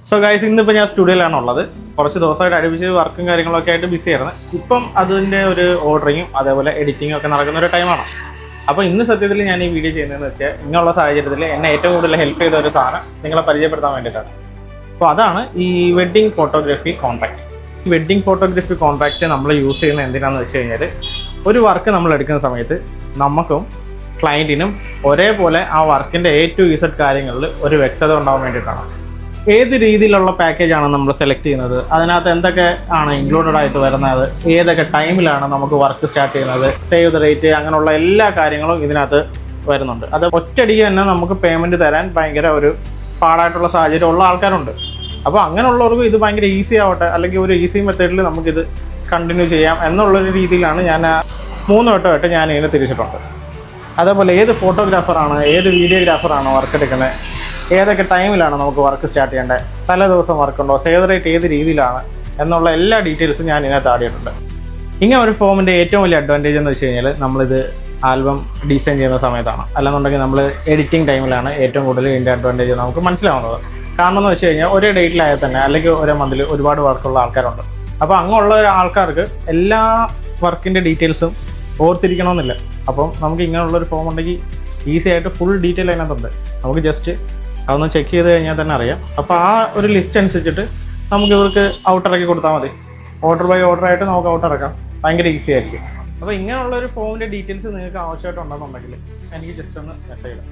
So guys, ഇന്നിപ്പോൾ ഞാൻ സ്റ്റുഡിയോയിലാണുള്ളത്. കുറച്ച് ദിവസമായിട്ട് അടുപ്പിച്ച് വർക്കും കാര്യങ്ങളൊക്കെ ആയിട്ട് ബിസി ആയിരുന്നു. ഇപ്പം അതിൻ്റെ ഒരു ഓർഡറിങ്ങും അതേപോലെ എഡിറ്റിങ്ങും ഒക്കെ നടക്കുന്ന ഒരു ടൈമാണ്. അപ്പോൾ ഇന്ന് സത്യത്തിൽ ഞാൻ ഈ വീഡിയോ ചെയ്യുന്നതെന്ന് വെച്ചാൽ ഇങ്ങനെയുള്ള സാഹചര്യത്തിൽ എന്നെ ഏറ്റവും കൂടുതൽ ഹെൽപ്പ് ചെയ്ത ഒരു സാധനം നിങ്ങളെ പരിചയപ്പെടുത്താൻ വേണ്ടിയിട്ടാണ്. അപ്പോൾ അതാണ് ഈ വെഡ്ഡിങ് ഫോട്ടോഗ്രാഫി കോൺട്രാക്ട്. ഈ വെഡ്ഡിങ് ഫോട്ടോഗ്രാഫി കോൺട്രാക്ട് നമ്മൾ യൂസ് ചെയ്യുന്നത് എന്തിനാണെന്ന് വെച്ച് കഴിഞ്ഞാൽ, ഒരു വർക്ക് നമ്മൾ എടുക്കുന്ന സമയത്ത് നമുക്കും ക്ലയൻറ്റിനും ഒരേപോലെ ആ വർക്കിൻ്റെ A to Z കാര്യങ്ങളിൽ ഒരു വ്യക്തത ഉണ്ടാവാൻ വേണ്ടിയിട്ടാണ്. ഏത് രീതിയിലുള്ള പാക്കേജാണ് നമ്മൾ സെലക്ട് ചെയ്യുന്നത്, അതിനകത്ത് എന്തൊക്കെ ആണ് ഇൻക്ലൂഡഡ് ആയിട്ട് വരുന്നത്, ഏതൊക്കെ ടൈമിലാണ് നമുക്ക് വർക്ക് സ്റ്റാർട്ട് ചെയ്യുന്നത്, സേവ് ദ റേറ്റ്, അങ്ങനെയുള്ള എല്ലാ കാര്യങ്ങളും ഇതിനകത്ത് വരുന്നുണ്ട്. അത് ഒറ്റയടിക്ക് തന്നെ നമുക്ക് പേയ്മെൻറ്റ് തരാൻ ഭയങ്കര ഒരു പാടായിട്ടുള്ള സാഹചര്യം ഉള്ള ആൾക്കാരുണ്ട്. അപ്പോൾ അങ്ങനെയുള്ളവർക്ക് ഇത് ഭയങ്കര ഈസി ആവട്ടെ, അല്ലെങ്കിൽ ഒരു ഈസി മെത്തേഡിൽ നമുക്കിത് കണ്ടിന്യൂ ചെയ്യാം എന്നുള്ളൊരു രീതിയിലാണ് ഞാൻ 3 വട്ടമായിട്ട് ഞാൻ ഇതിനെ തിരിച്ചിട്ടുണ്ട്. അതേപോലെ ഏത് ഫോട്ടോഗ്രാഫറാണ്, ഏത് വീഡിയോഗ്രാഫറാണ് വർക്ക് എടുക്കുന്നത്, ഏതൊക്കെ ടൈമിലാണ് നമുക്ക് വർക്ക് സ്റ്റാർട്ട് ചെയ്യേണ്ടത്, തലേ ദിവസം വർക്കുണ്ടോ, സേവ് റേറ്റ് ഏത് രീതിയിലാണ് എന്നുള്ള എല്ലാ ഡീറ്റെയിൽസും ഞാൻ ഇതിനകത്ത് ആടിയിട്ടുണ്ട്. ഇങ്ങനെ ഒരു ഫോമിൻ്റെ ഏറ്റവും വലിയ അഡ്വാൻറ്റേജ് എന്ന് വെച്ച് കഴിഞ്ഞാൽ, നമ്മളിത് ആൽബം ഡിസൈൻ ചെയ്യുന്ന സമയത്താണ്, അല്ലെന്നുണ്ടെങ്കിൽ നമ്മൾ എഡിറ്റിംഗ് ടൈമിലാണ് ഏറ്റവും കൂടുതൽ ഇതിൻ്റെ അഡ്വാൻറ്റേജ് നമുക്ക് മനസ്സിലാവുന്നത്. കാരണം എന്ന് വെച്ച് കഴിഞ്ഞാൽ ഒരേ ഡേറ്റിലായാൽ തന്നെ അല്ലെങ്കിൽ ഒരേ മന്തിൽ ഒരുപാട് വർക്കുള്ള ആൾക്കാരുണ്ട്. അപ്പോൾ അങ്ങനെയുള്ള ആൾക്കാർക്ക് എല്ലാ വർക്കിൻ്റെ ഡീറ്റെയിൽസും ഓർത്തിരിക്കണമെന്നില്ല. അപ്പം നമുക്ക് ഇങ്ങനെയുള്ളൊരു ഫോം ഉണ്ടെങ്കിൽ ഈസി ആയിട്ട് ഫുൾ ഡീറ്റെയിൽ അതിനകത്തുണ്ട്. നമുക്ക് ജസ്റ്റ് അതൊന്ന് ചെക്ക് ചെയ്ത് കഴിഞ്ഞാൽ തന്നെ അറിയാം. അപ്പോൾ ആ ഒരു ലിസ്റ്റ് അനുസരിച്ചിട്ട് നമുക്ക് ഇവർക്ക് ഔട്ടിറക്കി കൊടുത്താൽ മതി. ഓർഡർ ബൈ ഓർഡർ ആയിട്ട് നമുക്ക് ഔട്ടിറക്കാം. ഭയങ്കര ഈസി ആയിരിക്കും. അപ്പോൾ ഇങ്ങനെയുള്ളൊരു ഫോമിൻ്റെ ഡീറ്റെയിൽസ് നിങ്ങൾക്ക് ആവശ്യമായിട്ടുണ്ടെന്നുണ്ടെങ്കിൽ എനിക്ക് ജസ്റ്റ് ഒന്ന് മെസ്സേജ് ഇടാം.